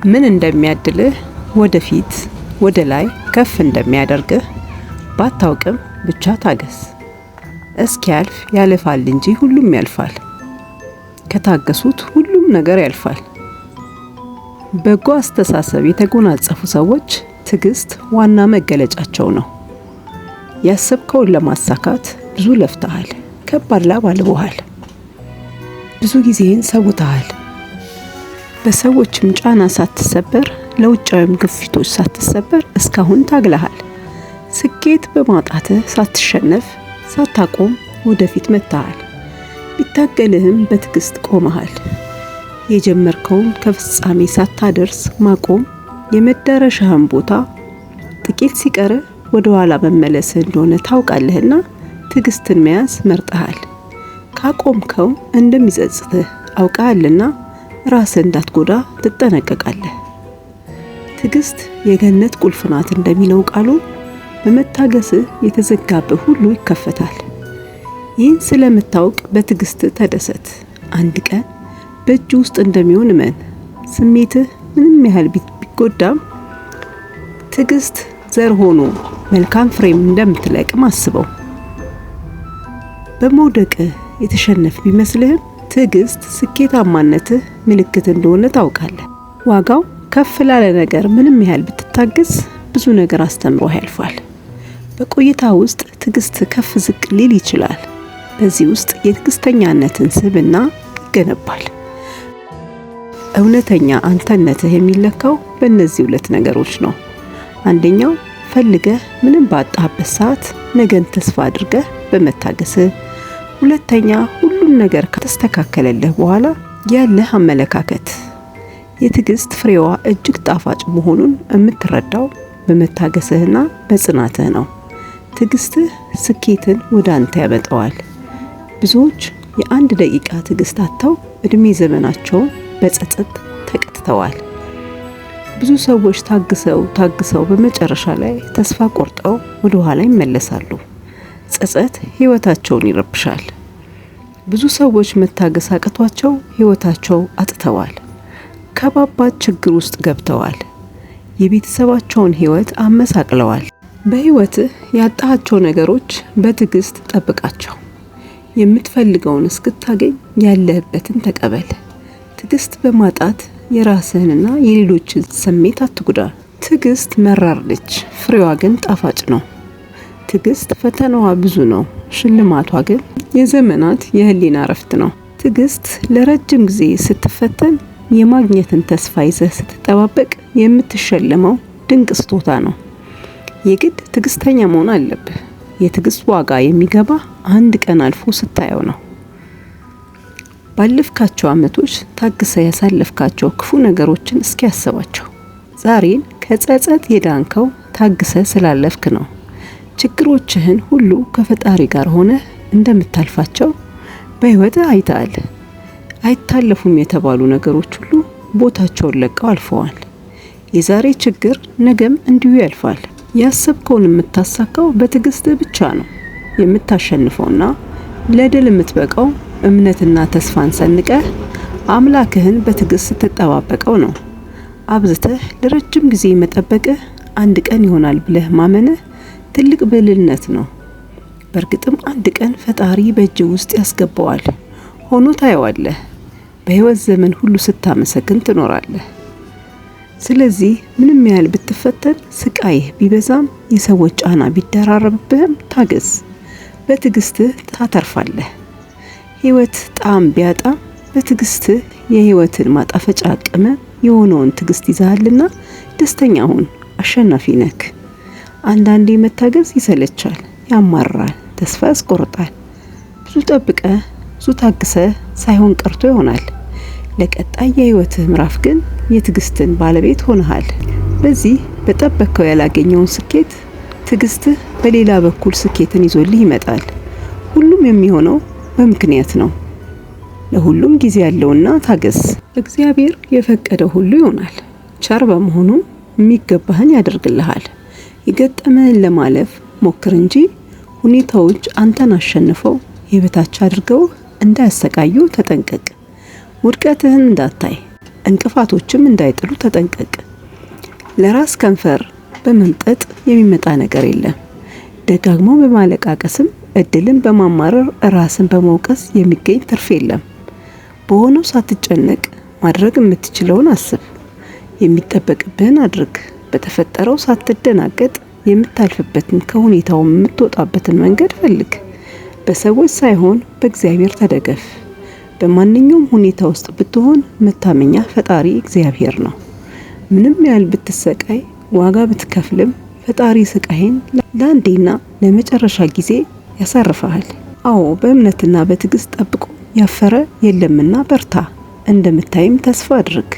ምን እንደሚያድልህ ወደፊት ወደ ላይ ከፍ እንደሚያደርግህ ባታውቅም ብቻ ታገስ። እስኪያልፍ ያልፋል እንጂ ሁሉም ያልፋል። ከታገሱት ሁሉም ነገር ያልፋል። በጎ አስተሳሰብ የተጎናጸፉ ሰዎች ትዕግስት ዋና መገለጫቸው ነው። ያሰብከውን ለማሳካት ብዙ ለፍተሃል፣ ከባድ ላብ አልቦሃል፣ ብዙ ጊዜን ሰውተሃል። በሰዎችም ጫና ሳትሰበር፣ ለውጫዊም ግፊቶች ሳትሰበር እስካሁን ታግለሃል። ስኬት በማጣትህ ሳትሸነፍ ሳታቆም ወደፊት መጥተሃል። ቢታገልህም በትዕግስት ቆመሃል። የጀመርከውን ከፍጻሜ ሳታደርስ ማቆም የመዳረሻህን ቦታ ጥቂት ሲቀርህ ወደ ኋላ መመለስህ እንደሆነ ታውቃለህና ትዕግስትን መያዝ መርጠሃል። ካቆምከው እንደሚጸጽትህ አውቃለህና ራስህ እንዳትጎዳ ትጠነቀቃለህ። ትዕግስት የገነት ቁልፍ ናት እንደሚለው ቃሉ በመታገስህ የተዘጋብህ ሁሉ ይከፈታል። ይህን ስለምታውቅ በትዕግስት ተደሰት። አንድ ቀን በእጅ ውስጥ እንደሚሆን እመን። ስሜትህ ምንም ያህል ቢጎዳም ትዕግስት ዘር ሆኖ መልካም ፍሬም እንደምትለቅም አስበው። በመውደቅህ የተሸነፍ ቢመስልህም ትዕግስት ስኬታማነትህ ምልክት እንደሆነ ታውቃለህ። ዋጋው ከፍ ላለ ነገር ምንም ያህል ብትታገስ ብዙ ነገር አስተምሮህ ያልፋል። በቆይታ ውስጥ ትዕግስት ከፍ ዝቅ ሊል ይችላል። በዚህ ውስጥ የትዕግስተኛነትን ስብዕና ይገነባል። እውነተኛ አንተነትህ የሚለካው በእነዚህ ሁለት ነገሮች ነው። አንደኛው ፈልገህ ምንም ባጣህበት ሰዓት ነገን ተስፋ አድርገህ በመታገስህ፣ ሁለተኛ ሁሉም ነገር ከተስተካከለልህ በኋላ ያለህ አመለካከት። የትዕግስት ፍሬዋ እጅግ ጣፋጭ መሆኑን የምትረዳው በመታገስህና በጽናትህ ነው። ትዕግስትህ ስኬትን ወደ አንተ ያመጣዋል። ብዙዎች የአንድ ደቂቃ ትዕግስት አጥተው እድሜ ዘመናቸውን በጸጸት ተቀጥተዋል። ብዙ ሰዎች ታግሰው በመጨረሻ ላይ ተስፋ ቆርጠው ወደ ኋላ ይመለሳሉ። ጸጸት ህይወታቸውን ይረብሻል። ብዙ ሰዎች መታገስ አቅቷቸው ህይወታቸው አጥተዋል። ከባባድ ችግር ውስጥ ገብተዋል። የቤተሰባቸውን ህይወት አመሳቅለዋል። በህይወትህ ያጣሃቸው ነገሮች በትዕግስት ጠብቃቸው። የምትፈልገውን እስክታገኝ ያለህበትን ተቀበል። ትዕግስት በማጣት የራስህንና የሌሎችን ስሜት አትጉዳ። ትዕግስት መራር ነች፣ ፍሬዋ ግን ጣፋጭ ነው። ትዕግስት ፈተናዋ ብዙ ነው፣ ሽልማቷ ግን የዘመናት የህሊና እረፍት ነው። ትዕግስት ለረጅም ጊዜ ስትፈተን የማግኘትን ተስፋ ይዘህ ስትጠባበቅ የምትሸለመው ድንቅ ስጦታ ነው። የግድ ትዕግስተኛ መሆን አለብህ። የትዕግስት ዋጋ የሚገባ አንድ ቀን አልፎ ስታየው ነው። ባለፍካቸው ዓመቶች ታግሰ ያሳለፍካቸው ክፉ ነገሮችን እስኪያስባቸው። ዛሬን ከጸጸት የዳንከው ታግሰ ስላለፍክ ነው። ችግሮችህን ሁሉ ከፈጣሪ ጋር ሆነህ እንደምታልፋቸው በህይወትህ አይተሃል። አይታለፉም የተባሉ ነገሮች ሁሉ ቦታቸውን ለቀው አልፈዋል። የዛሬ ችግር ነገም እንዲሁ ያልፋል። ያሰብከውን የምታሳካው በትዕግስትህ ብቻ ነው። የምታሸንፈውና ለድል የምትበቃው እምነትና ተስፋን ሰንቀህ አምላክህን በትዕግስት ስትጠባበቀው ነው። አብዝተህ ለረጅም ጊዜ መጠበቅህ አንድ ቀን ይሆናል ብለህ ማመንህ ትልቅ ብልህነት ነው። በእርግጥም አንድ ቀን ፈጣሪ በእጅ ውስጥ ያስገባዋል። ሆኖ ታየዋለህ። በህይወት ዘመን ሁሉ ስታመሰግን ትኖራለህ። ስለዚህ ምንም ያህል ብትፈተን፣ ስቃይህ ቢበዛም፣ የሰዎች ጫና ቢደራረብብህም ታገስ። በትዕግስትህ ታተርፋለህ። ህይወት ጣዕም ቢያጣም በትዕግስትህ የህይወትን ማጣፈጫ ቅመም የሆነውን ትዕግስት ይዘሃልና ደስተኛ ሁን። አሸናፊ ነክ። አንዳንዴ መታገስ ይሰለቻል፣ ያማራል፣ ተስፋ ያስቆርጣል። ብዙ ጠብቀህ ብዙ ታግሰህ ሳይሆን ቀርቶ ይሆናል። ለቀጣይ የህይወትህ ምዕራፍ ግን የትዕግስትን ባለቤት ሆነሃል። በዚህ በጠበቅከው ያላገኘውን ስኬት ትዕግስትህ በሌላ በኩል ስኬትን ይዞልህ ይመጣል። ሁሉም የሚሆነው በምክንያት ነው። ለሁሉም ጊዜ ያለውና ታገስ። እግዚአብሔር የፈቀደው ሁሉ ይሆናል። ቸር በመሆኑ የሚገባህን ያደርግልሃል። የገጠመህን ለማለፍ ሞክር እንጂ ሁኔታዎች አንተን አሸንፈው የበታች አድርገው እንዳያሰቃዩ ተጠንቀቅ። ውድቀትህን እንዳታይ እንቅፋቶችም እንዳይጥሉ ተጠንቀቅ። ለራስ ከንፈር በመምጠጥ የሚመጣ ነገር የለም። ደጋግሞ በማለቃቀስም እድልን በማማረር ራስን በመውቀስ የሚገኝ ትርፍ የለም። በሆነው ሳትጨነቅ ማድረግ የምትችለውን አስብ። የሚጠበቅብህን አድርግ። በተፈጠረው ሳትደናገጥ የምታልፍበትን ከሁኔታው የምትወጣበትን መንገድ ፈልግ። በሰዎች ሳይሆን በእግዚአብሔር ተደገፍ። በማንኛውም ሁኔታ ውስጥ ብትሆን መታመኛ ፈጣሪ እግዚአብሔር ነው። ምንም ያህል ብትሰቃይ ዋጋ ብትከፍልም ፈጣሪ ስቃይን ለአንዴና ለመጨረሻ ጊዜ ያሳርፈሃል። አዎ በእምነትና በትዕግስት ጠብቆ ያፈረ የለምና በርታ። እንደምታይም ተስፋ አድርግ።